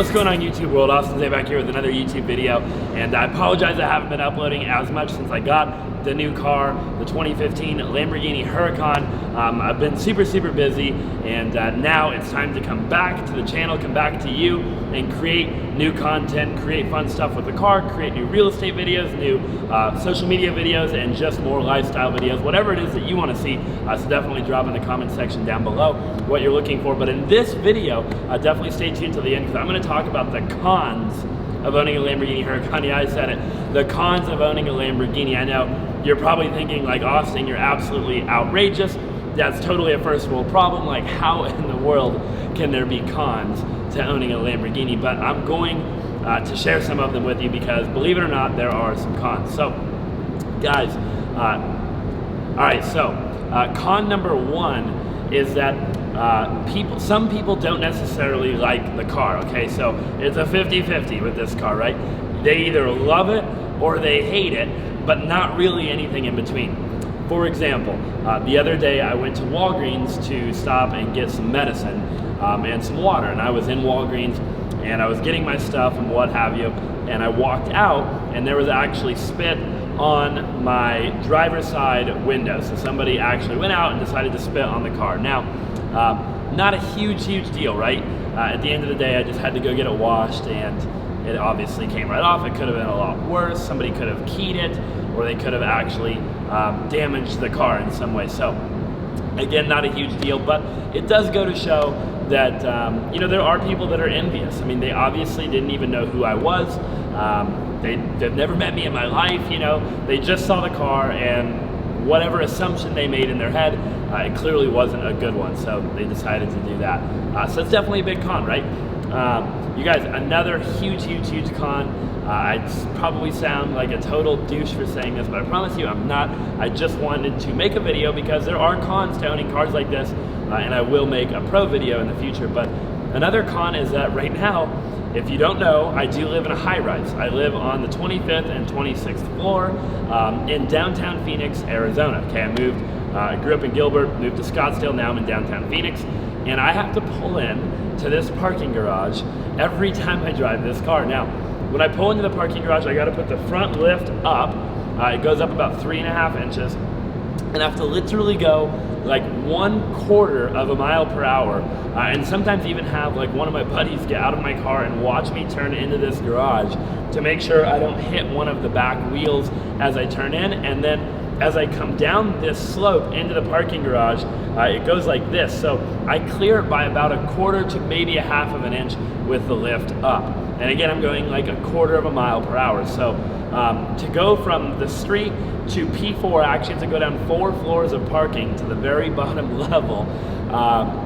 What's going on, YouTube world? Austin Zaback here with another YouTube video, and I apologize I haven't been uploading as much since I got the new car, the 2015 Lamborghini Huracan. I've been super busy, and now it's time to come back to the channel, come back to you, and create new content, create fun stuff with the car, create new real estate videos, new social media videos, and just more lifestyle videos, whatever it is that you want to see. So definitely drop in the comment section down below what you're looking for. But in this video, definitely stay tuned till the end, because I'm going to talk about the cons of owning a Lamborghini Huracan. Yeah, I said it. The cons of owning a Lamborghini. I know you're probably thinking, like, Austin, you're absolutely outrageous. That's totally a first world problem. Like, how in the world can there be cons to owning a Lamborghini? But I'm going to share some of them with you, because believe it or not, there are some cons. So, guys, all right, so con number one is that some people don't necessarily like the car, okay? So it's a 50-50 with this car, right? They either love it or they hate it, but not really anything in between. For example, the other day I went to Walgreens to stop and get some medicine and some water, and I was in Walgreens and I was getting my stuff and what have you, and I walked out and there was actually spit on my driver's side window. So somebody actually went out and decided to spit on the car. Now, not a huge deal, right? At the end of the day, I just had to go get it washed, and it obviously came right off. It could have been a lot worse. Somebody could have keyed it, or they could have actually damaged the car in some way. So again, not a huge deal, but it does go to show that you know, there are people that are envious. I mean, they obviously didn't even know who I was. They've never met me in my life, you know. They just saw the car, and whatever assumption they made in their head, it clearly wasn't a good one, so they decided to do that. So it's definitely a big con, right? You guys, another huge con. I probably sound like a total douche for saying this, but I promise you I'm not. I just wanted to make a video because there are cons to owning cars like this, and I will make a pro video in the future. But another con is that right now, if you don't know, I do live in a high-rise. I live on the 25th and 26th floor in downtown Phoenix, Arizona. Okay, I grew up in Gilbert, moved to Scottsdale, now I'm in downtown Phoenix, and I have to pull in to this parking garage every time I drive this car. Now, when I pull into the parking garage, I gotta put the front lift up. It goes up about 3.5 inches, and I have to literally go like 1/4 of a mile per hour, and sometimes even have like one of my buddies get out of my car and watch me turn into this garage to make sure I don't hit one of the back wheels as I turn in. And then as I come down this slope into the parking garage, it goes like this. So I clear it by about 1/4 to maybe 1/2 of an inch with the lift up. And again, I'm going like 1/4 of a mile per hour. So to go from the street to P4, I actually have to go down 4 floors of parking to the very bottom level.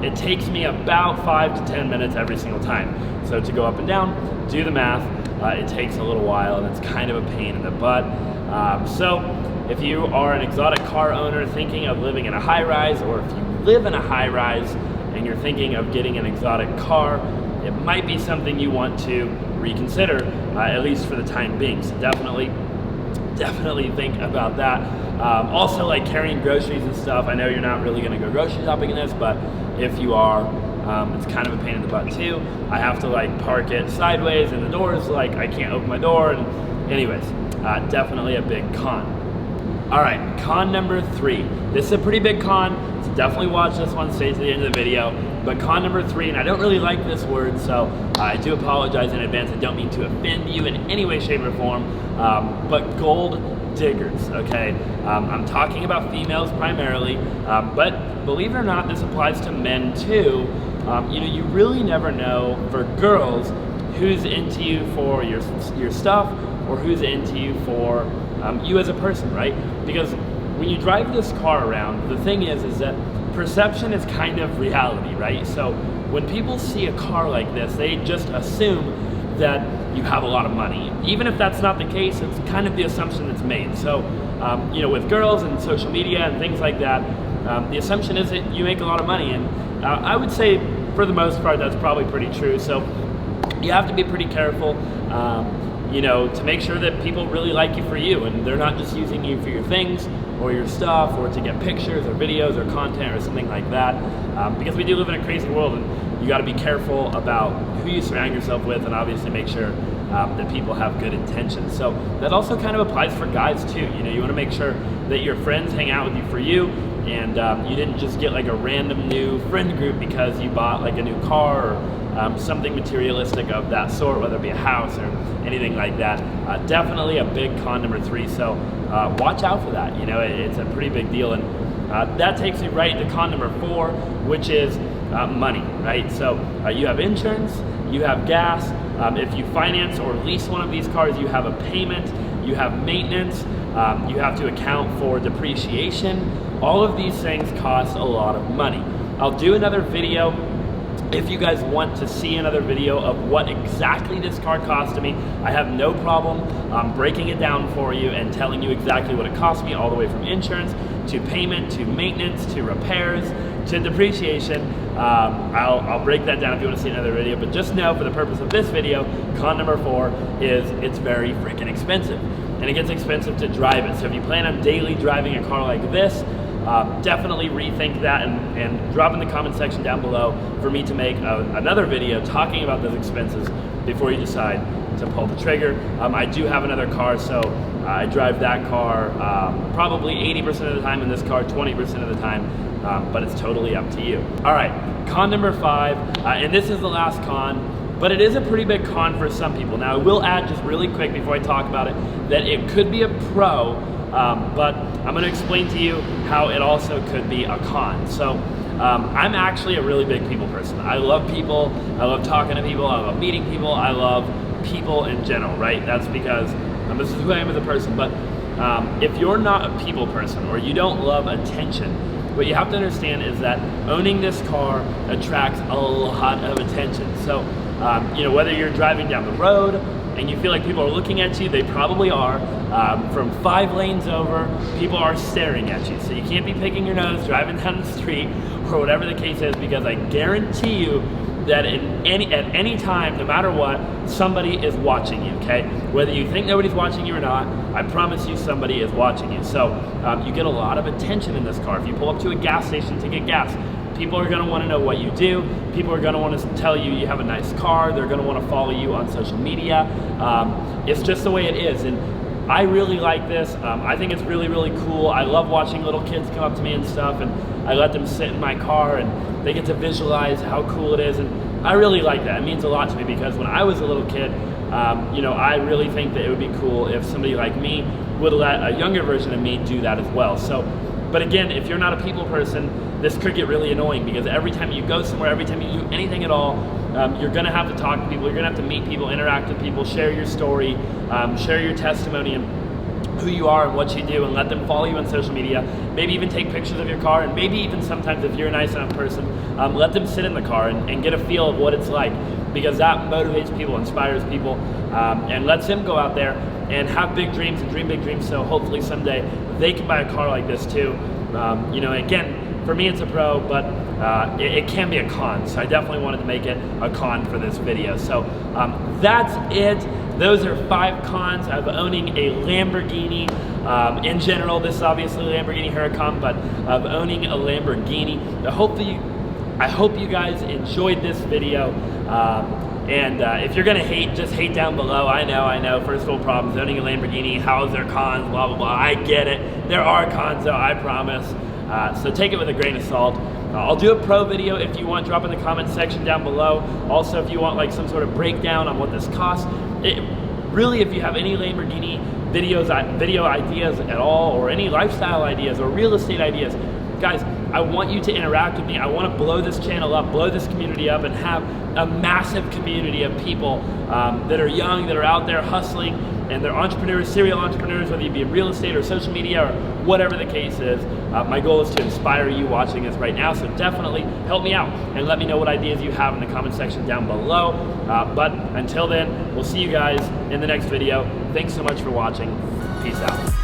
It takes me about 5 to 10 minutes every single time. So to go up and down, do the math, it takes a little while, and it's kind of a pain in the butt. So if you are an exotic car owner thinking of living in a high-rise, or if you live in a high-rise and you're thinking of getting an exotic car, it might be something you want to reconsider, at least for the time being. So definitely think about that. Also, like carrying groceries and stuff. I know you're not really gonna go grocery shopping in this, but if you are, it's kind of a pain in the butt too. I have to like park it sideways, and the doors, like, I can't open my door, and anyways, definitely a big con. All right, con number 3. This is a pretty big con, so definitely watch this one, stay to the end of the video. But con number 3, and I don't really like this word, so I do apologize in advance. I don't mean to offend you in any way, shape, or form, but gold diggers, okay? I'm talking about females primarily, but believe it or not, this applies to men too. You know, you really never know, for girls, who's into you for your stuff, or who's into you for you as a person, right? Because when you drive this car around, the thing is that perception is kind of reality, right? So when people see a car like this, they just assume that you have a lot of money. Even if that's not the case, it's kind of the assumption that's made. So, you know, with girls and social media and things like that, the assumption is that you make a lot of money. And I would say, for the most part, that's probably pretty true. So you have to be pretty careful. you know, to make sure that people really like you for you and they're not just using you for your things or your stuff or to get pictures or videos or content or something like that. Because we do live in a crazy world, and you got to be careful about who you surround yourself with, and obviously make sure that people have good intentions. So that also kind of applies for guys too. You know, you want to make sure that your friends hang out with you for you, and you didn't just get like a random new friend group because you bought like a new car or something materialistic of that sort, whether it be a house or anything like that. Definitely a big con number 3. So watch out for that. You know, it's a pretty big deal, and that takes me right to con number 4, which is money, right? So you have insurance, you have gas. If you finance or lease one of these cars, you have a payment, you have maintenance, you have to account for depreciation. All of these things cost a lot of money. I'll do another video if you guys want to see another video of what exactly this car cost to me. I have no problem breaking it down for you and telling you exactly what it cost me, all the way from insurance to payment to maintenance to repairs to depreciation. I'll break that down if you want to see another video, but just know for the purpose of this video, con number 4 is it's very freaking expensive, and it gets expensive to drive it. So if you plan on daily driving a car like this, definitely rethink that and drop in the comment section down below for me to make another video talking about those expenses before you decide to pull the trigger. I do have another car, so I drive that car probably 80% of the time, in this car 20% of the time, but it's totally up to you. All right, con number 5, and this is the last con, but it is a pretty big con for some people. Now I will add just really quick before I talk about it that it could be a pro, but I'm gonna explain to you how it also could be a con. So I'm actually a really big people person. I love people, I love talking to people, I love meeting people, I love people in general, right? That's because this is who I am as a person. But if you're not a people person or you don't love attention, what you have to understand is that owning this car attracts a lot of attention. So you know, whether you're driving down the road and you feel like people are looking at you, they probably are. From 5 lanes over, people are staring at you. So you can't be picking your nose driving down the street or whatever the case is, because I guarantee you that at any time, no matter what, somebody is watching you, okay? Whether you think nobody's watching you or not, I promise you somebody is watching you. So you get a lot of attention in this car. If you pull up to a gas station to get gas, people are gonna wanna know what you do. People are gonna wanna tell you you have a nice car. They're gonna wanna follow you on social media. It's just the way it is. And I really like this. I think it's really, really cool. I love watching little kids come up to me and stuff, and I let them sit in my car and they get to visualize how cool it is. And I really like that. It means a lot to me, because when I was a little kid, you know, I really think that it would be cool if somebody like me would let a younger version of me do that as well. So, but again, if you're not a people person, this could get really annoying, because every time you go somewhere, every time you do anything at all, you're gonna have to talk to people, you're gonna have to meet people, interact with people, share your story, share your testimony and who you are and what you do, and let them follow you on social media. Maybe even take pictures of your car, and maybe even sometimes, if you're a nice enough person, let them sit in the car and get a feel of what it's like, because that motivates people, inspires people, and lets them go out there and have big dreams and dream big dreams, so hopefully someday they can buy a car like this too. You know, again, for me it's a pro, but it can be a con, so I definitely wanted to make it a con for this video. So that's it. Those are 5 cons of owning a Lamborghini. In general, this is obviously a Lamborghini Huracan, but of owning a Lamborghini. I hope you guys enjoyed this video. And if you're gonna hate, just hate down below. I know, first world problems, owning a Lamborghini, how's there cons, blah, blah, blah. I get it. There are cons though, I promise. So take it with a grain of salt. I'll do a pro video if you want, drop in the comment section down below. Also, if you want like some sort of breakdown on what this costs. Really, if you have any Lamborghini video ideas at all, or any lifestyle ideas or real estate ideas, guys, I want you to interact with me. I want to blow this channel up, blow this community up, and have a massive community of people that are young, that are out there hustling, and they're entrepreneurs, serial entrepreneurs, whether you be in real estate or social media or whatever the case is. My goal is to inspire you watching this right now, so definitely help me out and let me know what ideas you have in the comment section down below. But until then, we'll see you guys in the next video. Thanks so much for watching. Peace out.